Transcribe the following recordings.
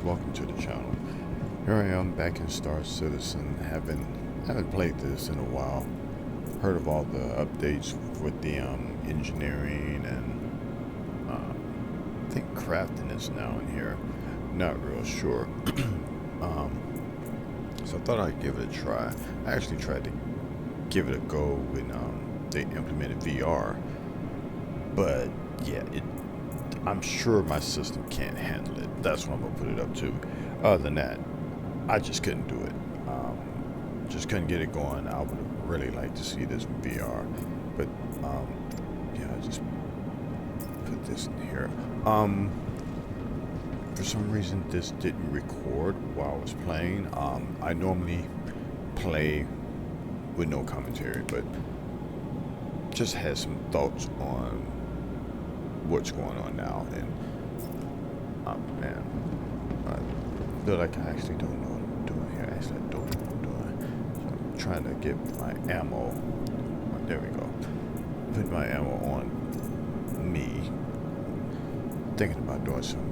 welcome to the channel. Here I am back in Star Citizen. Haven't played this in a while. Heard of all the updates with the engineering and I think crafting is now in here. Not real sure. So I thought I'd give it a try. I actually tried to give it a go when they implemented VR, but yeah, I'm sure my system can't handle it. That's what I'm gonna put it up to. Other than that, I just couldn't do it. Just couldn't get it going. I would have really liked to see this VR, but yeah, I just put this in here. For some reason, this didn't record while I was playing. I normally play with no commentary, but just had some thoughts on what's going on now, and man, I feel like I actually don't know what I'm doing here. Actually, I don't know what I'm doing. So I'm trying to get my ammo. Oh, there we go. Put my ammo on me. Thinking about doing some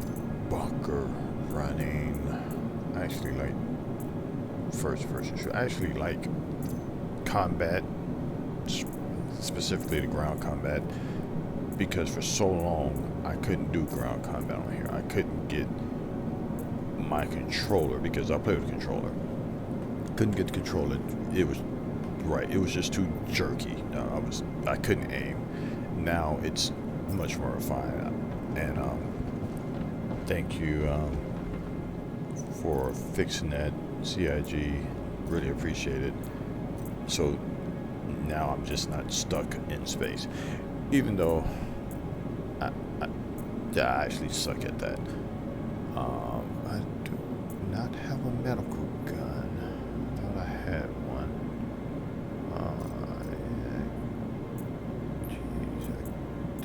bunker running. I actually like first-person shooter. I actually like combat, specifically the ground combat, because for so long I couldn't do ground combat on here. I couldn't get my controller, because I play with a controller. Couldn't get the controller. It was just too jerky. I couldn't aim. Now it's much more refined, and thank you for fixing that, CIG. Really appreciate it. So now I'm just not stuck in space, even though I actually suck at that. I do not have a medical gun. I thought I had one. Jeez, I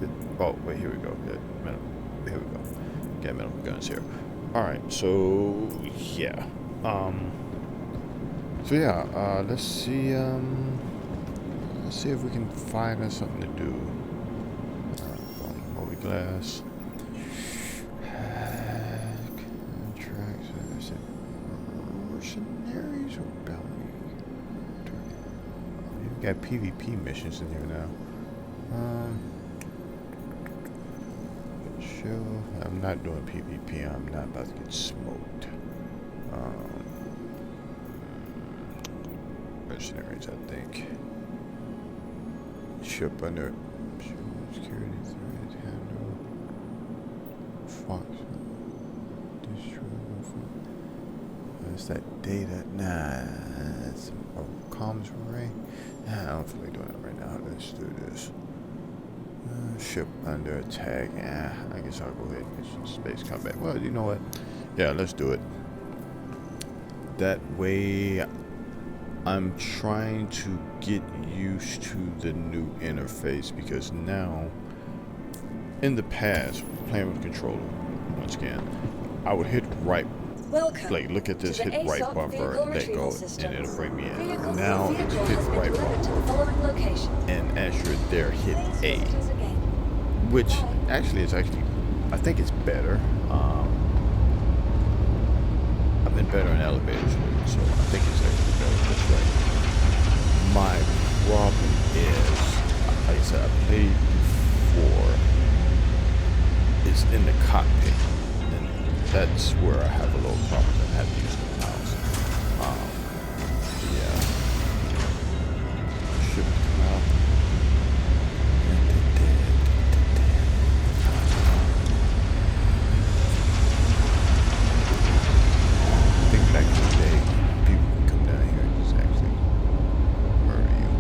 did. Oh wait, here we go. Here we go. Got medical guns here. All right, so yeah. Let's see. Let's see if we can find us something to do. Holy glass. Contracts. Is it mercenaries or bounty? You've got PvP missions in here now. I'm not doing PvP. I'm not about to get smoked. Mercenaries, I think. Ship under security threat handle. Fox. Is that data? Nah. It's comms array. Nah, I don't feel like doing that right now. Let's do this. Ship under attack. I guess I'll go ahead and get space combat. Well, you know what? Yeah, let's do it. That way, I'm trying to get used to the new interface, because now, in the past, playing with controller, once again, I would hit right. Like, look at this, hit right bumper, let go, and it'll bring me in. Now it's hit right bumper, and as you're there, hit A, which actually is I think it's better. I've been better in elevators with it, so I think it's actually better this way. My problem is, like I said, I played before, is in the cockpit. That's where I have a little problem. I have to use the mouse. Yeah. Should come out. I think back in the day, people can come down here and just actually murder you.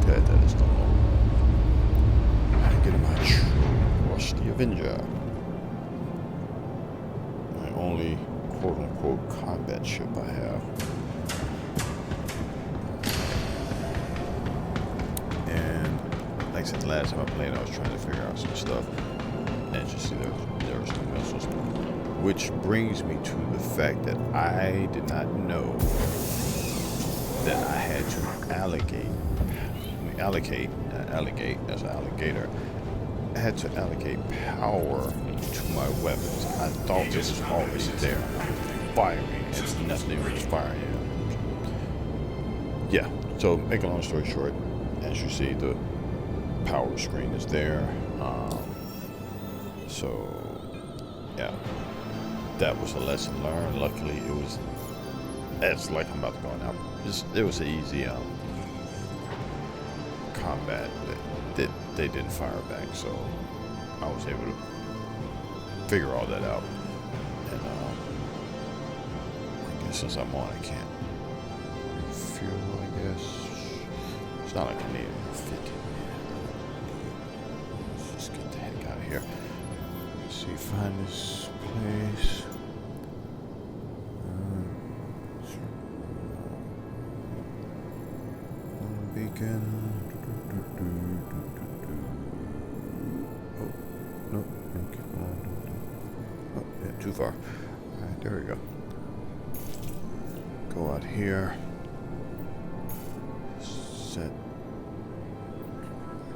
That is the law. I get my trusty Avenger. Only quote-unquote combat ship I have. And like I said, the last time I played, I was trying to figure out some stuff, and just see there was no missiles, which brings me to the fact that I did not know that I had to allocate as an alligator, had to allocate power to my weapons. I thought it was always there, firing, and nothing was firing. Yeah, so make a long story short, as you see, the power screen is there. So, yeah, that was a lesson learned. Luckily, it's like I'm about to go now. It was an easy combat that they didn't fire back, so I was able to figure all that out. And I guess since I'm on, I can't refuel, I guess. It's not like I need 50. Let's just get the heck out of here. Let's see, find this place. Beacon. Oh, no, keep going. Oh, yeah, too far. Alright, there we go. Go out here. Set.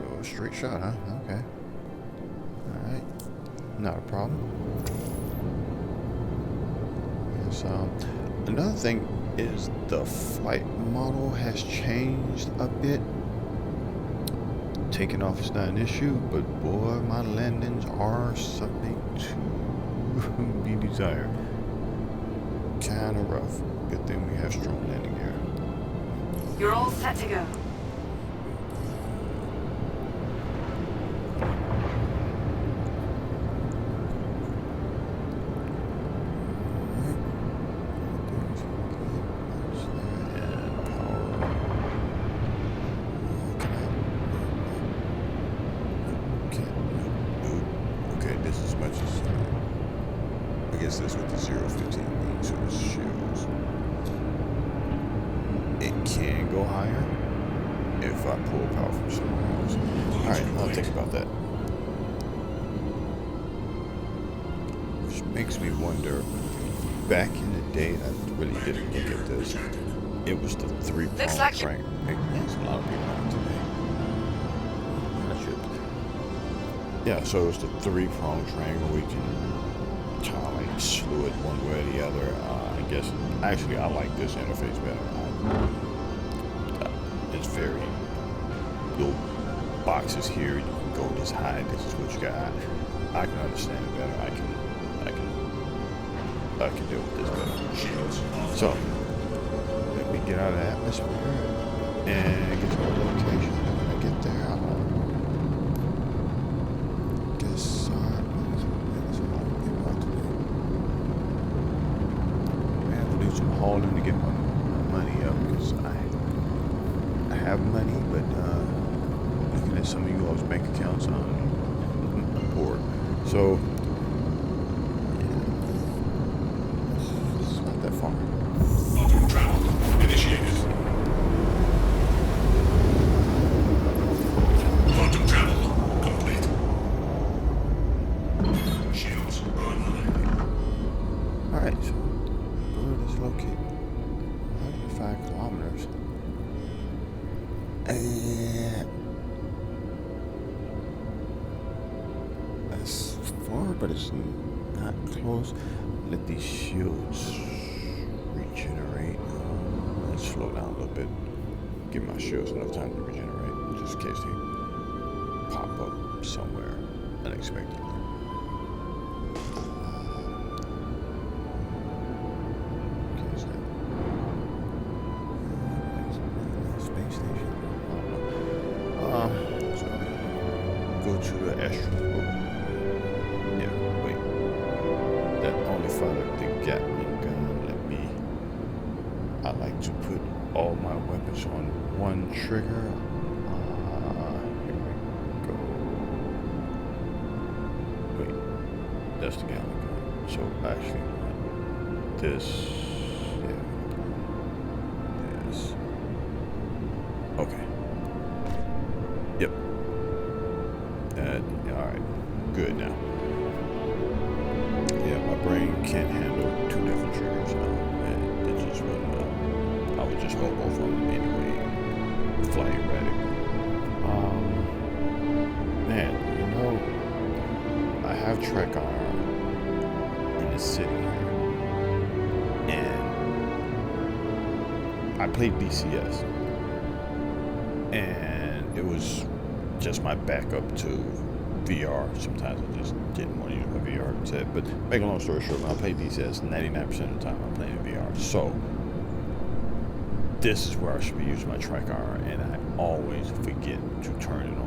Oh, straight shot, huh? Okay. Alright. Not a problem. Yes, another thing is the flight model has changed a bit. Taking off is not an issue, but boy, my landings are something to be desired. Kind of rough. Good thing we have strong landing gear. You're all set to go. This is what the 015 means, so it shields. It can go higher if I pull power from somewhere else. Alright, I'll think about that. Which makes me wonder, back in the day, I really didn't look at this. It was the 3-prong crank. There's a lot of people out today. Yeah, so it was the 3-prong triangle. We can kind of like slew it one way or the other. I guess actually I like this interface better. It's very little boxes here. You can go this high. This is what you got. I can understand it better. I can deal with this better. So let me get out of the atmosphere and get to our location. When I get there, I'll guess some hauling to get my money up, because I have money, but looking at some of you all's bank accounts, I'm poor. So yeah, it's not that far. Quantum travel initiated. Quantum travel complete. Shields online. Alright, so where is located? 105 kilometers. That's far, but it's not close. Let these shields regenerate. Let's slow down a little bit. Give my shields enough time to regenerate, just in case they pop up somewhere unexpectedly. Go to the astral. Yeah, wait. That only fired the Gatling gun. I like to put all my weapons on one trigger. Here we go. Wait, that's the Gatling gun. So actually, this. Yeah. This. Okay. Yep. Alright, good now. Yeah, my brain can't handle 2 different triggers now. It just wouldn't. I would just hold both of them anyway. Fly erratic. Man, Well, I have track arm in the city here, and I played DCS, and it was just my backup to VR. Sometimes I just didn't want to use my VR set, but make a long story short, when I play DCS, 99% of the time I'm playing VR. So this is where I should be using my track arm, and I always forget to turn it on.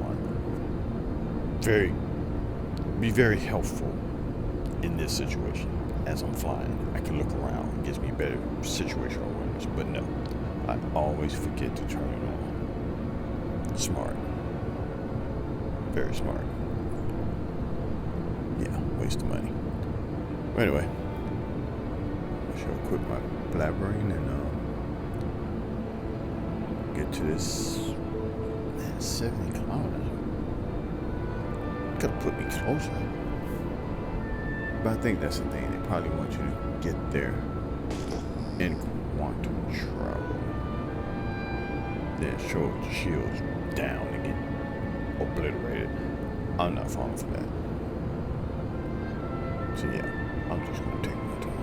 Be very helpful in this situation. As I'm flying, I can look around. It gives me better situational awareness. But no, I always forget to turn it on. Smart. Very smart. Yeah, waste of money. But anyway, I shall quit my blabbering and get to this. Man, 70 kilometers. Could have put me closer. But I think that's the thing. They probably want you to get there in quantum travel. Then show the shields down and get obliterated. I'm not falling for that. So yeah, I'm just gonna take my time.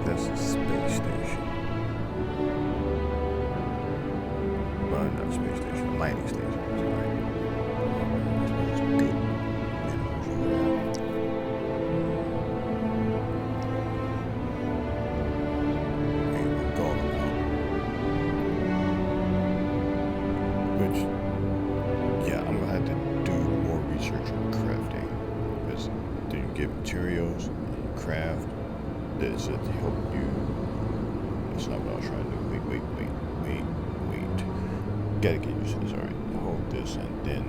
That's a space station. Well, not a space station, a mining station. Sorry. It's good. Minerals over there. Ain't no gold about. Which, yeah, I'm gonna have to do more research on crafting. Because do you get materials, craft? That's it to help you. That's not what I was trying to do. Wait. Gotta get used to this. Alright, hold this and then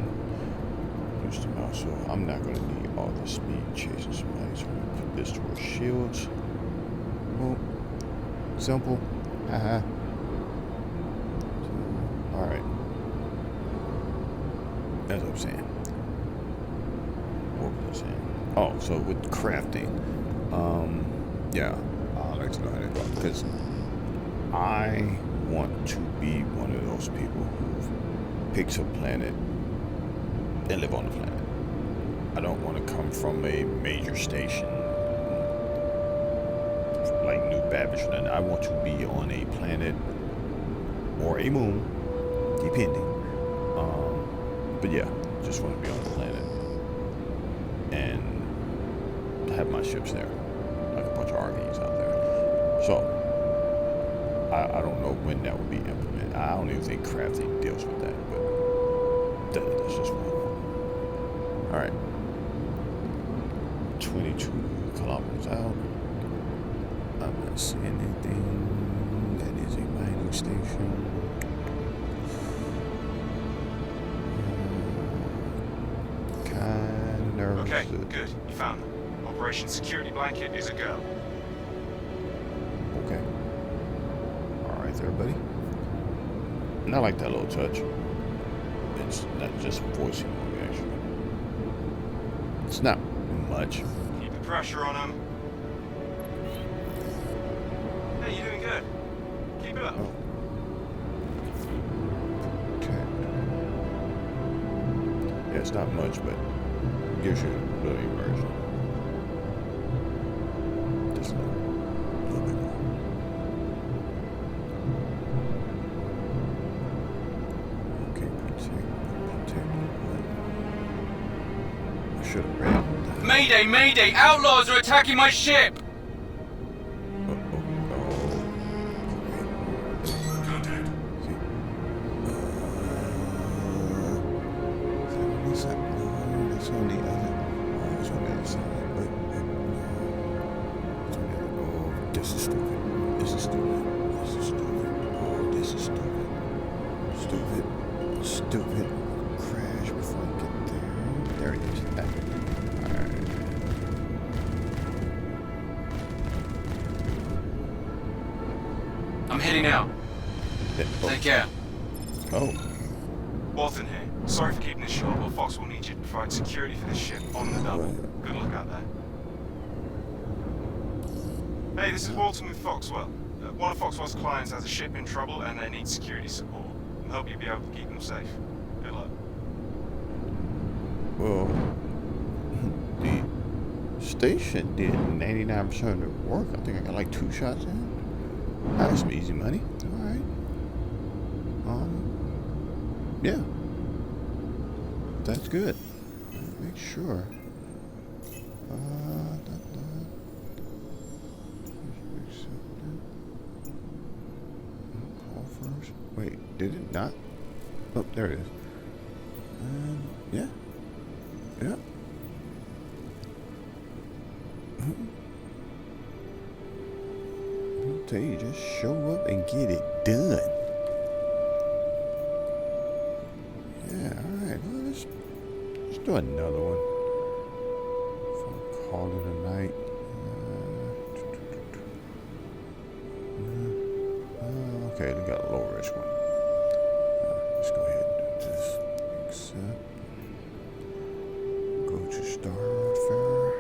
use the mouse. So I'm not gonna need all the speed chasing somebody. So I'm gonna put this towards shields. Well, simple. Haha. Alright. That's what I'm saying. What was I saying? Oh, so with crafting. Yeah, I'd like to know how to go because I want to be one of those people who picks a planet and live on the planet. I don't want to come from a major station like New Babbage. I want to be on a planet or a moon, depending. But yeah, just want to be on the planet and have my ships there. Like a bunch of RVs out there. So, I don't know when that will be implemented. I don't even think crafting deals with that, but that's just one. Alright. 22 kilometers out. I'm not seeing anything. That is a mining station. Kind of nervous. Okay, good. You found them. Operation Security Blanket is a go. Okay. Alright there, buddy. And I like that little touch. It's not just voicing reaction. It's not much. Keep the pressure on them. Hey, you're doing good. Keep it up. Oh. Okay. Yeah, it's not much, but it gives you a little immersion. Just a little bit more. Okay, protect. I should have read. Mayday! Mayday! Outlaws are attacking my ship! Oh. This is stupid. This is stupid. This is stupid. Oh, this is stupid. Stupid. Stupid. Crash before I get there. There it is. Alright. I'm heading out. Take care. Oh. Walton here. Sorry for keeping this short, but Fox will need you to provide security for this ship on the double. Good luck out there. Hey, this is Walton with Foxwell. One of Foxwell's clients has a ship in trouble and they need security support. I hope you'll be able to keep them safe. Good luck. Well, the station did 99% of the work. I think I got like 2 shots in. That's some easy money. Alright. Yeah. That's good. Make sure. Call first. Wait, did it not? Oh, there it is. Yeah. Yeah. I'll tell you, just show up and get it done. Yeah, alright. Well, let's do another one. So call it a night. Okay, we got a low risk one. Let's go ahead and do this. Accept. Go to Starfarer.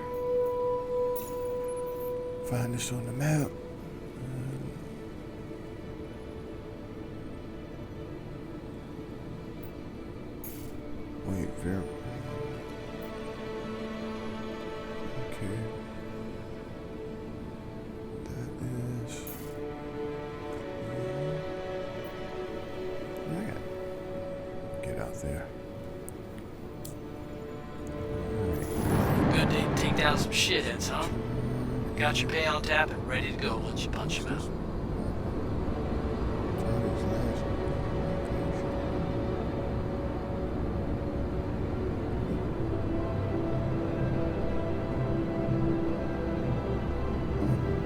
Find this on the map. Wait, verify. Okay. That is. Get out there. Good day to take down some shitheads, huh? Got your pay on tap and ready to go once you punch him out.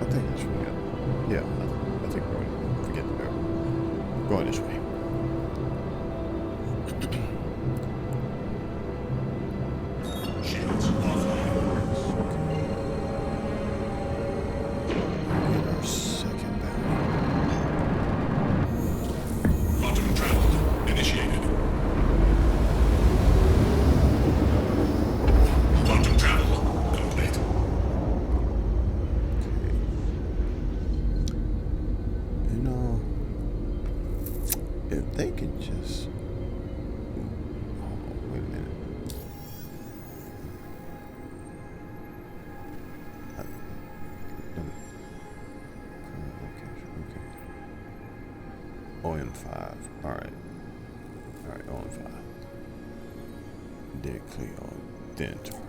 I think this way. Yeah, I think we're going to forget the map. Going this way. Shields offline. Get our second battery. Quantum travel initiated. Quantum travel complete. You know, if they could just. Oh, wait a minute. OM5. Alright. Alright, OM5. Dead clear on then target.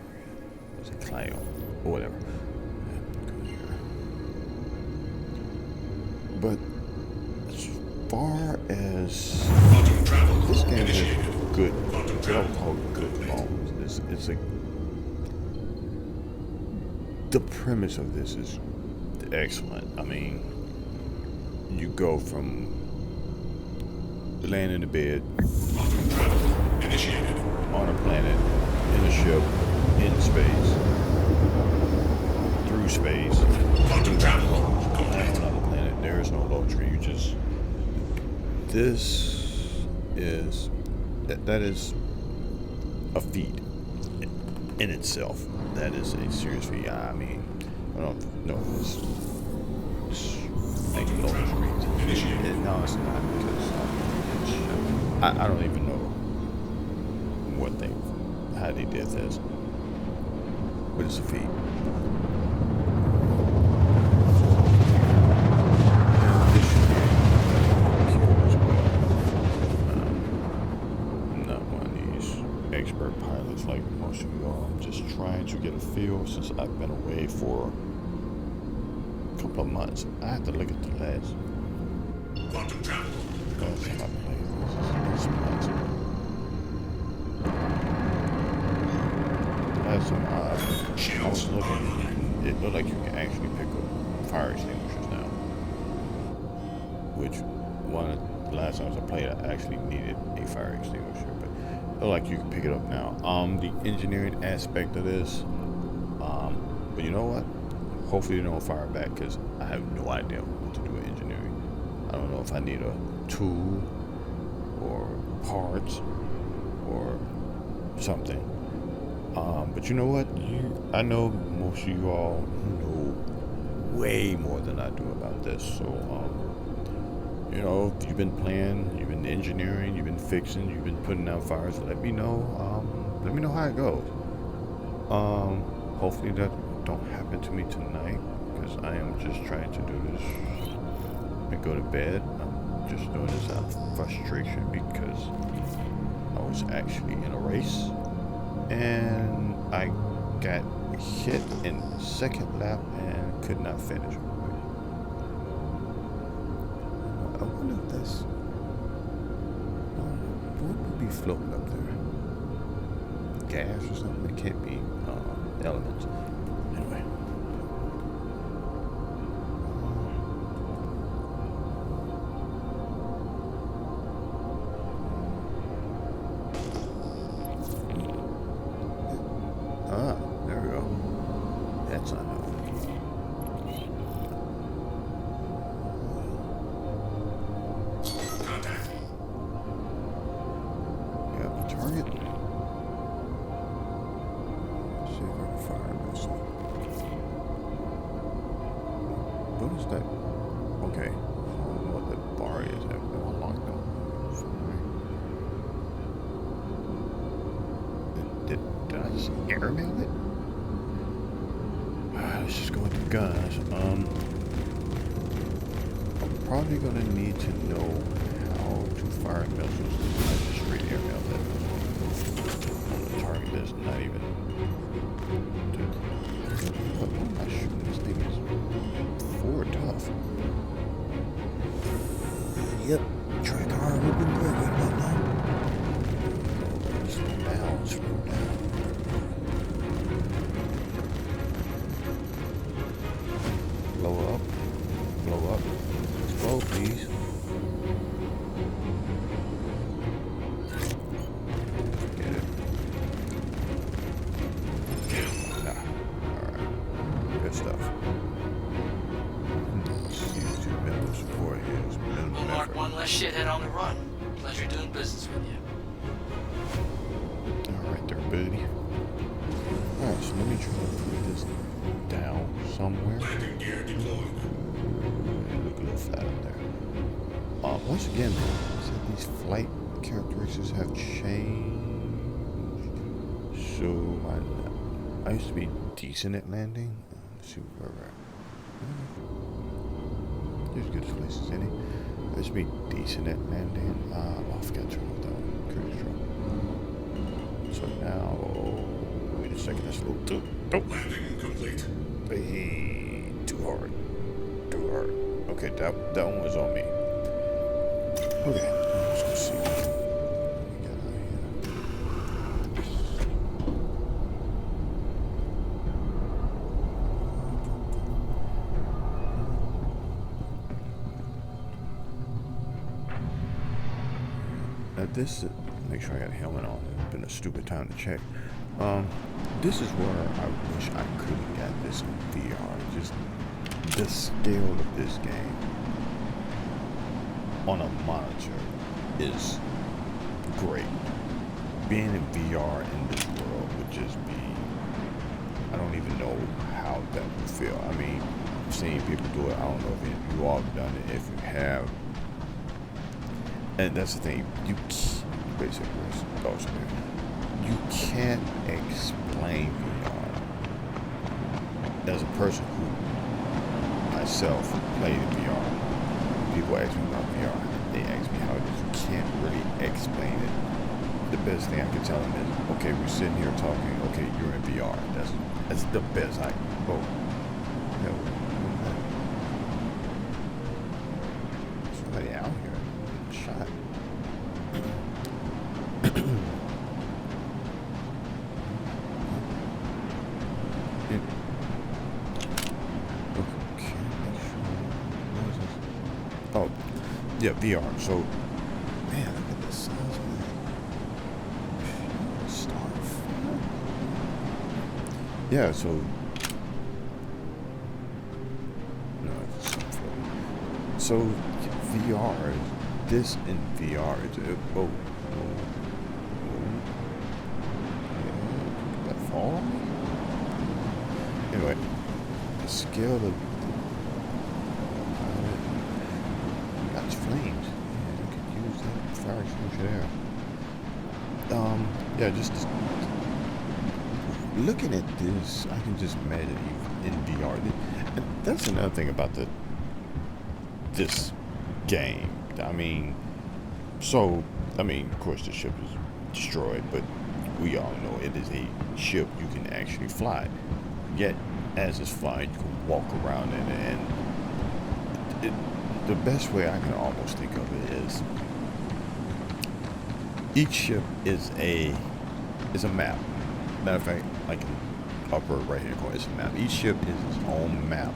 Was it Cleo? Or whatever. But as far as Quantum travel this game initiated. has good, Quantum what I travel would call good complete. bones. It's a the premise of this is excellent. I mean, you go from laying in the bed Quantum travel initiated. on a planet, in a ship, in space, through space, Quantum travel on complete. another planet. There is no luxury. You just. This is. That is a feat in itself. That is a serious feat. I mean, I don't know if this thing is luxury. No, it's not, because I don't even know how they did this, but it's a feat. And this should be cute as well. I'm not one of these expert pilots like most of you are. I'm just trying to get a feel since I've been away for a couple of months. I have to look at the last Quantum travel time complete. I played this. It's months ago. Last time I was Shields looking, online. it looked like you can actually pick up fire extinguishers. which one of the last times I played, I actually needed a fire extinguisher, but like you can pick it up now. The engineering aspect of this, but you know what? Hopefully they don't fire back, because I have no idea what to do with engineering. I don't know if I need a tool or parts or something. But you know what? I know most of you all know way more than I do about this. So, you know, if you've been playing, you've been engineering, you've been fixing, you've been putting out fires, let me know. Let me know how it goes. Hopefully that don't happen to me tonight, because I am just trying to do this and go to bed. I'm just doing this out of frustration, because I was actually in a race and I got hit in the second lap and could not finish. I wonder if this, what would be floating up there? Gas or something? It can't be elements. Anyway. There we go. That's unknown. Contact. Yeah, the target. Let's see if I can fire this. What is that? Okay. I don't know what that bar is. I've been locked up. Did I just airmail it? Let's just go with the guns. I'm probably gonna need to know how to fire missiles. I just straight airmail that on the target that's not even. What am I shooting? This thing is forward tough. Yep, track hard. We've been great right about now. Slow down, slow down. Blow up, explode please. Forget it. Nah, alright, good stuff. C2 mental support here is minimum We'll mark effort. one less shithead on the run. Pleasure doing business with you. Alright there, buddy. Alright, so let me try to put this down somewhere. Landing gear deployed. Look a little flat up there. Once again, these flight characteristics have changed. So I used to be decent at landing. Let's see where we're at. There's good places in it. I used to be decent at landing. I forgot to turn off the cruise control. So now, wait a second. That's a little too. Landing complete. Hey, too hard. Okay, that one was on me. Okay, let's go see what we got out here. Now this, make sure I got a helmet on. It's been a stupid time to check. This is where I wish I could have got this in VR. Just the scale of this game on a monitor is great. Being in VR in this world would just be, I don't even know how that would feel. I mean, I've seen people do it. I don't know if you all have done it. If you have, and that's the thing, you can't explain VR. As a person who myself played in VR, people ask me about VR. They ask me how it is. You can't really explain it. The best thing I can tell them is, okay, we're sitting here talking. Okay, you're in VR. That's the best I can. Oh, no, somebody out here shot. Oh, Yeah, VR. So, man, look at the size of that stuff. Yeah, so no, it's something. So VR, this in VR is that fall? Anyway, the scale of that's flames. Yeah, you could use that fire extinguisher there. Yeah, just looking at this, I can just imagine you in VR. And that's another thing about this game. I mean, of course, the ship is destroyed, but we all know it is a ship you can actually fly. Yet, as it's flying, you can walk around in it, and the best way I can almost think of it is each ship is a map. Matter of fact, like in upper right hand corner, it's a map. Each ship is its own map,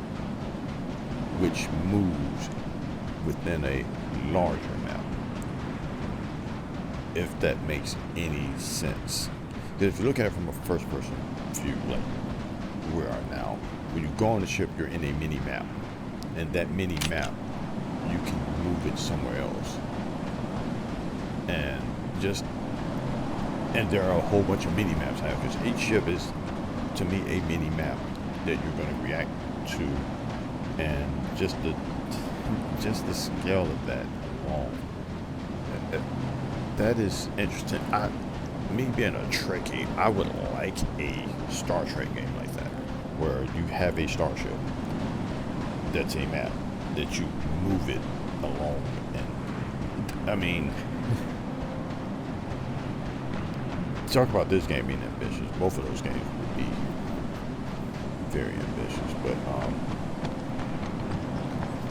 which moves within a larger map. If that makes any sense. If you look at it from a first person view, like we are now, when you go on the ship, you're in a mini map, and that mini map, you can move it somewhere else, and there are a whole bunch of mini maps I have, because each ship is, to me, a mini map that you're going to react to, and just the scale of that alone, that is interesting. Me being a Trekkie, I would like a Star Trek game like that, where you have a starship that's a map that you move it along. And I mean, talk about this game being ambitious. Both of those games would be very ambitious, but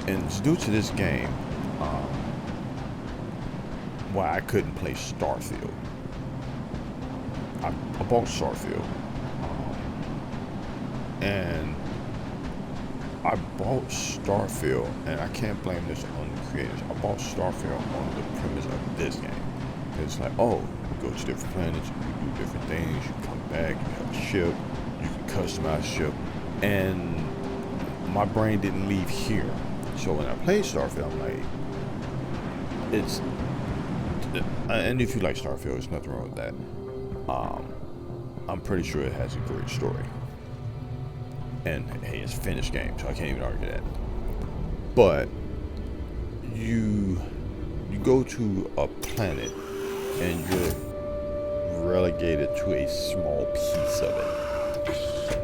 and it's due to this game why I couldn't play Starfield. I bought Starfield, and I bought Starfield, and I can't blame this on the creators. I bought Starfield on the premise of this game. It's like, oh, you go to different planets, you do different things, you come back, you have a ship, you can customize a ship, and my brain didn't leave here. So when I played Starfield, I'm like, and if you like Starfield, there's nothing wrong with that. I'm pretty sure it has a great story. And hey, it's a finished game, so I can't even argue that. But you go to a planet and you're relegated to a small piece of it.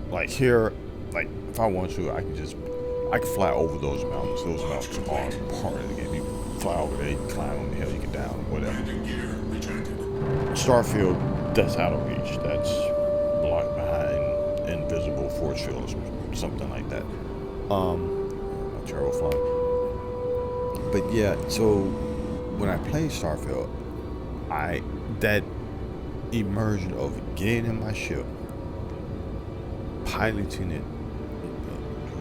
Like here, like if I want to, I can fly over those mountains. Those mountains are part of the game. You can fly over there, you can climb them, hell, you can down, whatever. Landing gear retracted. Starfield, that's out of reach. That's blocked behind invisible force fields, something like that. Terrible flying. But yeah, so when I played Starfield, that immersion of getting in my ship, piloting it.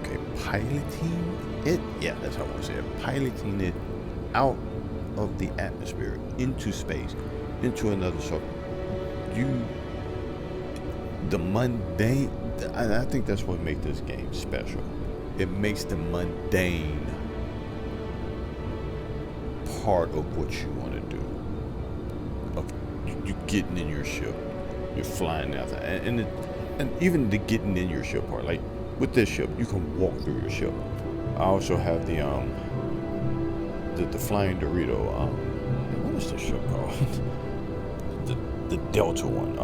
Okay, piloting it. Yeah, that's how I want to say it. Piloting it out of the atmosphere into space, into another. So the mundane. And I think that's what makes this game special. It makes the mundane part of what you want to do. Of you getting in your ship, you're flying out there, and even the getting in your ship part. Like with this ship, you can walk through your ship. I also have the flying Dorito. What is this ship called? the Delta one.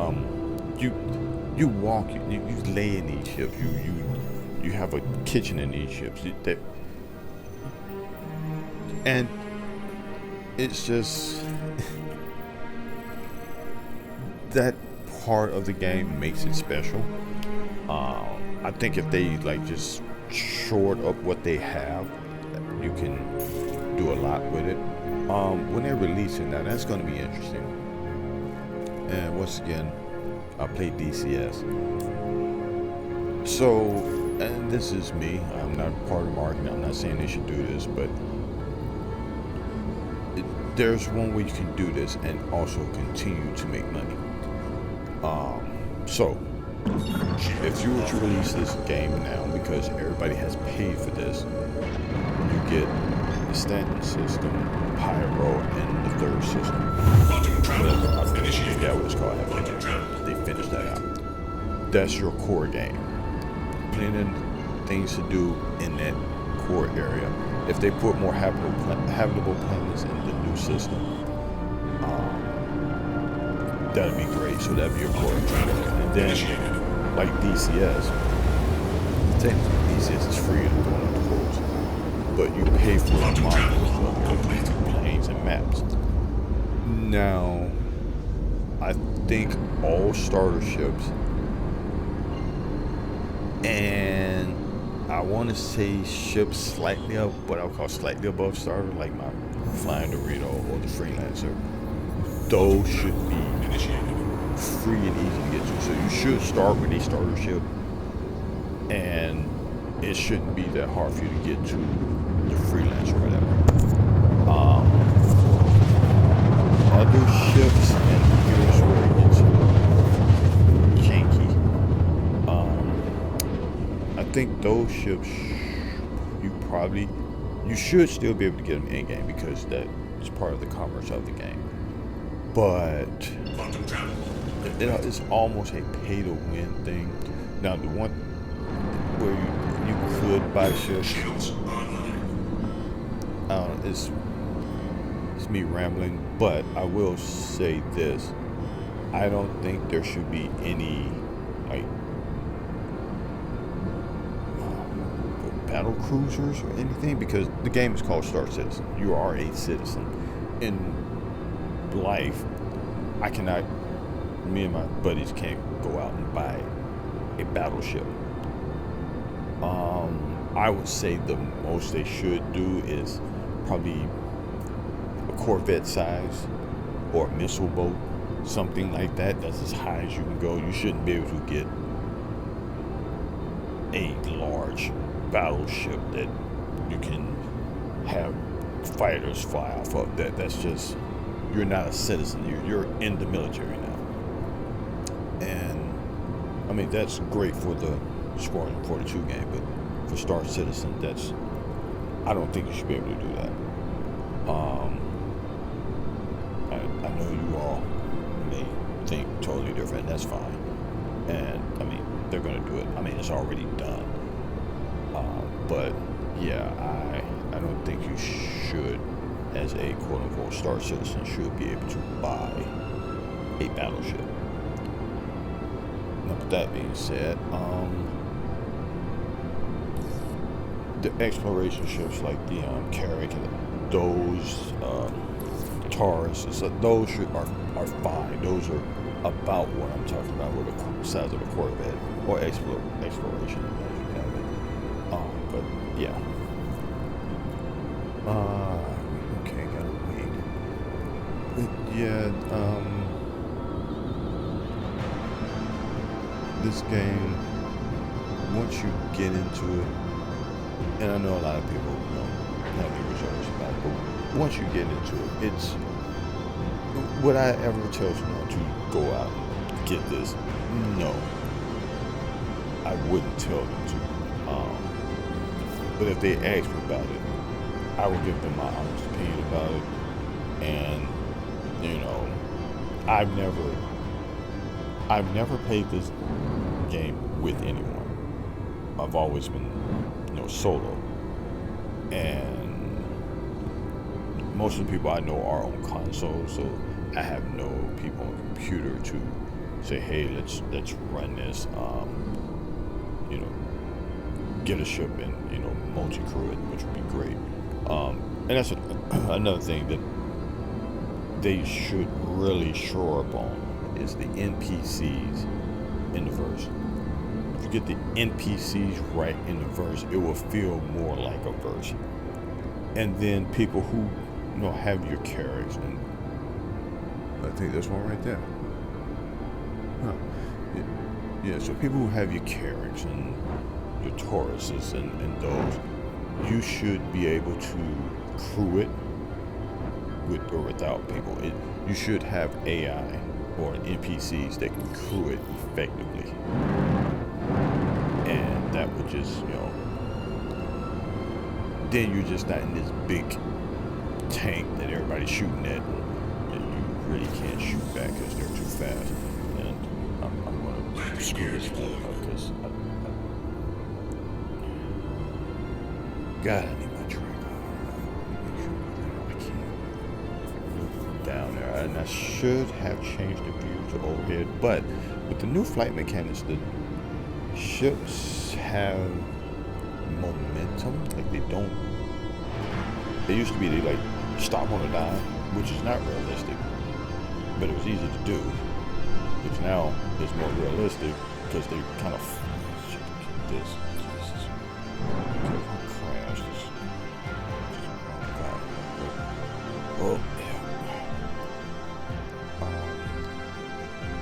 You walk, you lay in these ships. You have a kitchen in these ships. And it's just that part of the game makes it special. I think if they like just short up what they have, you can do a lot with it. When they're releasing that, that's going to be interesting. And once again, I play DCS. So, and this is me. I'm not part of marketing. I'm not saying they should do this, but there's one way you can do this and also continue to make money. So if you were to release this game now, because everybody has paid for this, you get the standard system, Pyro, and the third system. Quantum travel I initiated. forget what it's called. Quantum travel. They finished that out. That's your core game. Plenty of things to do in that core area. If they put more habitable planets in the new system, that'd be great. So that'd be your core. And then, like DCS, technically DCS is free to go on the course, but you pay for modules of planes and maps. Now, I think all starter ships, and I want to say ships slightly up, what I would call slightly above starter, like my Flying Dorito or the Freelancer, those should be free and easy to get to. So you should start with a starter ship, and it shouldn't be that hard for you to get to the Freelancer or whatever. Other ships, and here's where it gets janky. I think those ships, you should still be able to get them in game because that is part of the commerce of the game. But it's almost a pay to win thing. Now the one where you could buy ships, it's me rambling, but I will say this: I don't think there should be any like battle cruisers or anything, because the game is called Star Citizen. You are a citizen. In life, me and my buddies can't go out and buy a battleship. I would say the most they should do is probably a Corvette size or a missile boat, something like that. That's as high as you can go. You shouldn't be able to get a large battleship that you can have fighters fly off of. That's just, you're not a citizen. You're in the military now. And I mean, that's great for the Squadron 42 game, but for Star Citizen, I don't think you should be able to do that. I know you all may think totally different, and that's fine. And I mean, they're gonna do it. I mean, it's already done. But yeah, I don't think you should, as a quote-unquote Star Citizen, should be able to buy a battleship. Now, with that being said, the exploration ships like the Carrack and those Taurus, those are fine. Those are about what I'm talking about with the size of a Corvette or exploration, as you have it. But yeah. Okay, gotta wait. But yeah, this game, once you get into it, and I know a lot of people, have their reserves about it, but once you get into it, it's, would I ever tell someone to go out and get this? No, I wouldn't tell them to. But if they ask me about it, I will give them my honest opinion about it. And I've never played this game with anyone. I've always been, solo. And most of the people I know are on console, so I have no people on computer to say, hey, let's run this, get a ship and, multi-crew it, which would be great. And that's another thing that they should really shore up on is the NPCs in the verse. If you get the NPCs right in the verse, it will feel more like a verse. And then people who, have your characters, and I think there's one right there. Huh. Yeah, so people who have your characters and your Tauruses and those, you should be able to crew it with or without people. You should have AI or NPCs that can crew it effectively, and that would just, then you're just not in this big tank that everybody's shooting at, and you really can't shoot back because they're too fast. And I'm gonna screw this phone up because God, I need my trigger. I can't down there, and I should have changed the view to overhead. But with the new flight mechanics, the ships have momentum. Like they used to be they like stop on a dime, which is not realistic, but it was easy to do. Which now is more realistic because they kind of this. Jesus. Crash this. Oh yeah.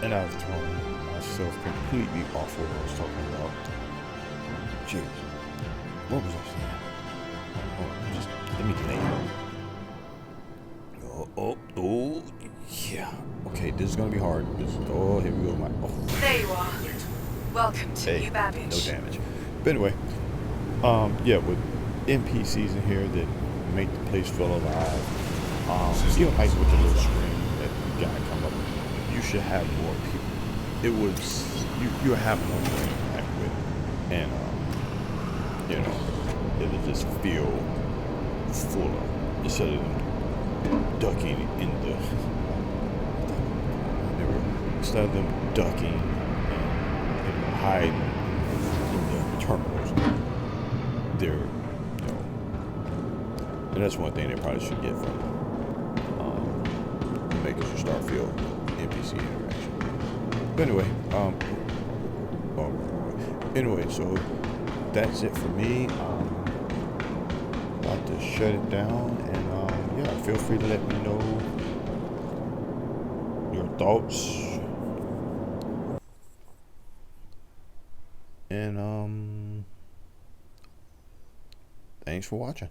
And I've thrown myself completely off what I was talking about. Jeez. What was I saying? Oh, just let me think. Oh, yeah. Okay, this is gonna be hard. Here we go. There you are. Welcome to New Babbage. No damage. But anyway, yeah, with NPCs in here that make the place feel alive. Like with the little screen that you got come up, you should have more people. It was you have more to interact with, and it would just feel fuller instead of them ducking in the. Instead of them ducking and hiding in the terminals, they're and that's one thing they probably should get from making your Starfield NPC interaction. But anyway, so that's it for me. About to shut it down, and yeah, feel free to let me know your thoughts, and thanks for watching.